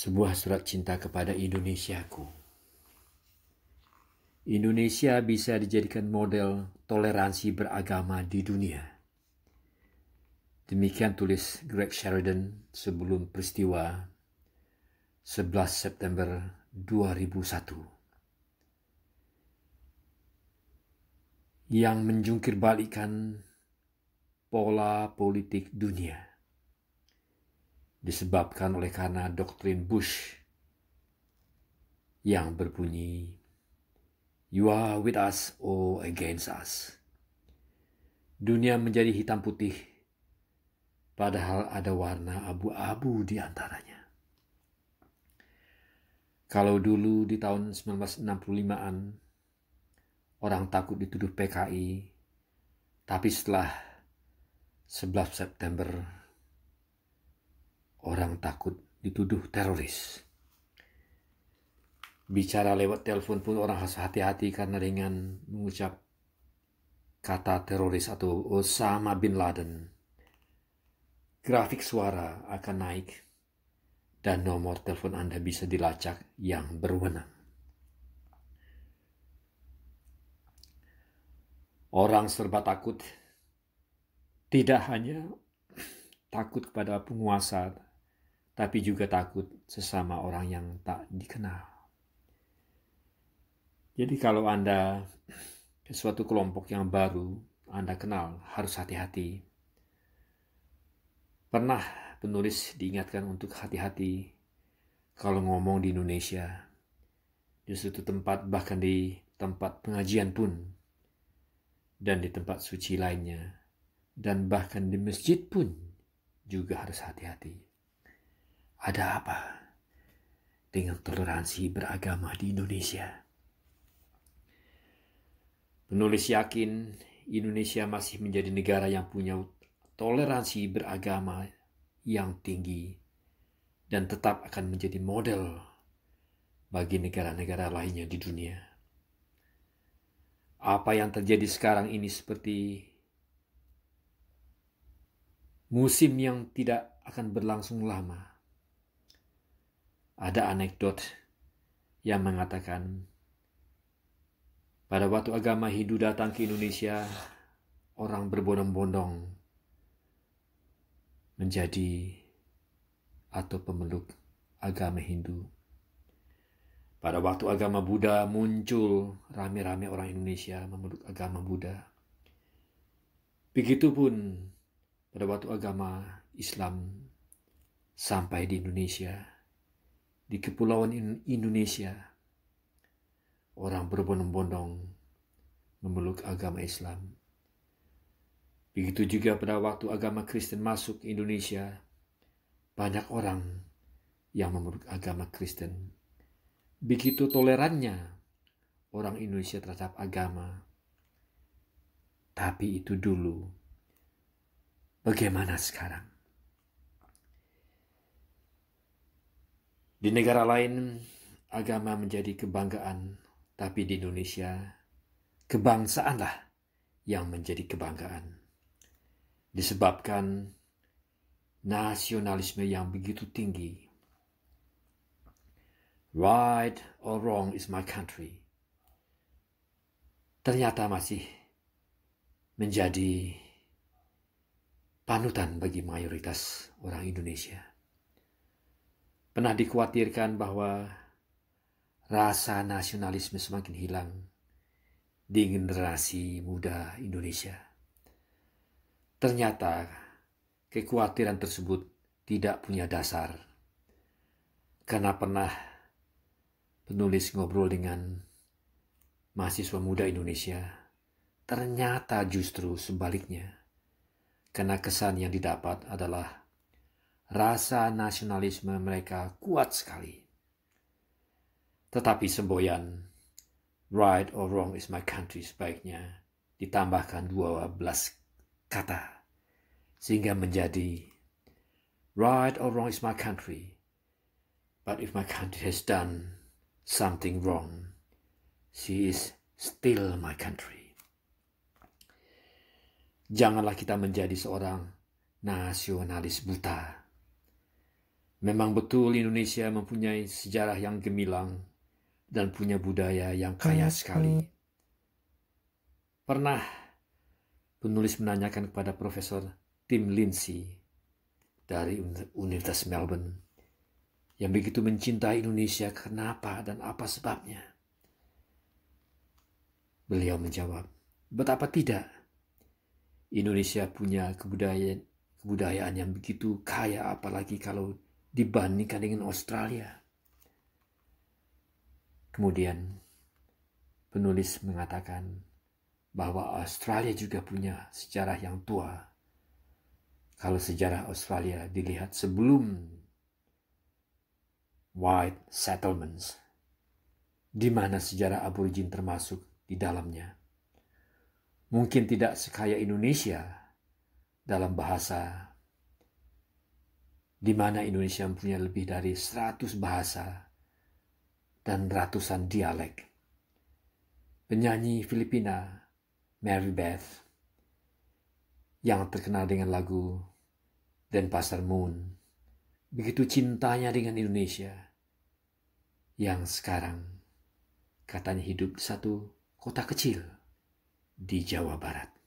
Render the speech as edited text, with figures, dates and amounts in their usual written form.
Sebuah surat cinta kepada Indonesiaku. Indonesia bisa dijadikan model toleransi beragama di dunia. Demikian tulis Greg Sheridan sebelum peristiwa 11 September 2001 yang menjungkirbalikkan pola politik dunia, disebabkan oleh karena doktrin Bush yang berbunyi "You are with us or against us." Dunia menjadi hitam putih, padahal ada warna abu-abu di antaranya. Kalau dulu di tahun 1965-an orang takut dituduh PKI, tapi setelah 11 September orang takut dituduh teroris. Bicara lewat telepon pun orang harus hati-hati karena dengan mengucap kata teroris atau Osama bin Laden, grafik suara akan naik dan nomor telepon Anda bisa dilacak yang berwenang. Orang serba takut, tidak hanya takut kepada penguasa, tapi juga takut sesama orang yang tak dikenal. Jadi kalau Anda ke suatu kelompok yang baru Anda kenal, harus hati-hati. Pernah penulis diingatkan untuk hati-hati kalau ngomong di Indonesia, di suatu tempat, bahkan di tempat pengajian pun, dan di tempat suci lainnya, dan bahkan di masjid pun juga harus hati-hati. Ada apa dengan toleransi beragama di Indonesia? Penulis yakin Indonesia masih menjadi negara yang punya toleransi beragama yang tinggi dan tetap akan menjadi model bagi negara-negara lainnya di dunia. Apa yang terjadi sekarang ini seperti musim yang tidak akan berlangsung lama. Ada anekdot yang mengatakan pada waktu agama Hindu datang ke Indonesia, orang berbondong-bondong menjadi atau pemeluk agama Hindu. Pada waktu agama Buddha muncul, rame-rame orang Indonesia memeluk agama Buddha. Begitupun pada waktu agama Islam sampai di Indonesia, di kepulauan Indonesia, orang berbondong-bondong memeluk agama Islam. Begitu juga pada waktu agama Kristen masuk ke Indonesia, banyak orang yang memeluk agama Kristen. Begitu tolerannya orang Indonesia terhadap agama. Tapi itu dulu. Bagaimana sekarang? Di negara lain, agama menjadi kebanggaan. Tapi di Indonesia, kebangsaanlah yang menjadi kebanggaan. Disebabkan nasionalisme yang begitu tinggi. Right or wrong is my country. Ternyata masih menjadi panutan bagi mayoritas orang Indonesia. Pernah dikhawatirkan bahwa rasa nasionalisme semakin hilang di generasi muda Indonesia. Ternyata kekhawatiran tersebut tidak punya dasar. Karena pernah penulis ngobrol dengan mahasiswa muda Indonesia, ternyata justru sebaliknya. Karena kesan yang didapat adalah rasa nasionalisme mereka kuat sekali. Tetapi semboyan right or wrong is my country sebaiknya ditambahkan 12 kata sehingga menjadi right or wrong is my country, but if my country has done something wrong, she is still my country. Janganlah kita menjadi seorang nasionalis buta. Memang betul Indonesia mempunyai sejarah yang gemilang dan punya budaya yang kaya sekali. Pernah penulis menanyakan kepada Profesor Tim Lindsay dari Universitas Melbourne yang begitu mencintai Indonesia, kenapa dan apa sebabnya? Beliau menjawab, betapa tidak? Indonesia punya kebudayaan yang begitu kaya, apalagi kalau dibandingkan dengan Australia. Kemudian penulis mengatakan bahwa Australia juga punya sejarah yang tua. Kalau sejarah Australia dilihat sebelum white settlements, di mana sejarah aborigin termasuk di dalamnya. Mungkin tidak sekaya Indonesia dalam bahasa, di mana Indonesia mempunyai lebih dari 100 bahasa dan ratusan dialek. Penyanyi Filipina Mary Beth yang terkenal dengan lagu Denpasar Moon begitu cintanya dengan Indonesia, yang sekarang katanya hidup di satu kota kecil di Jawa Barat.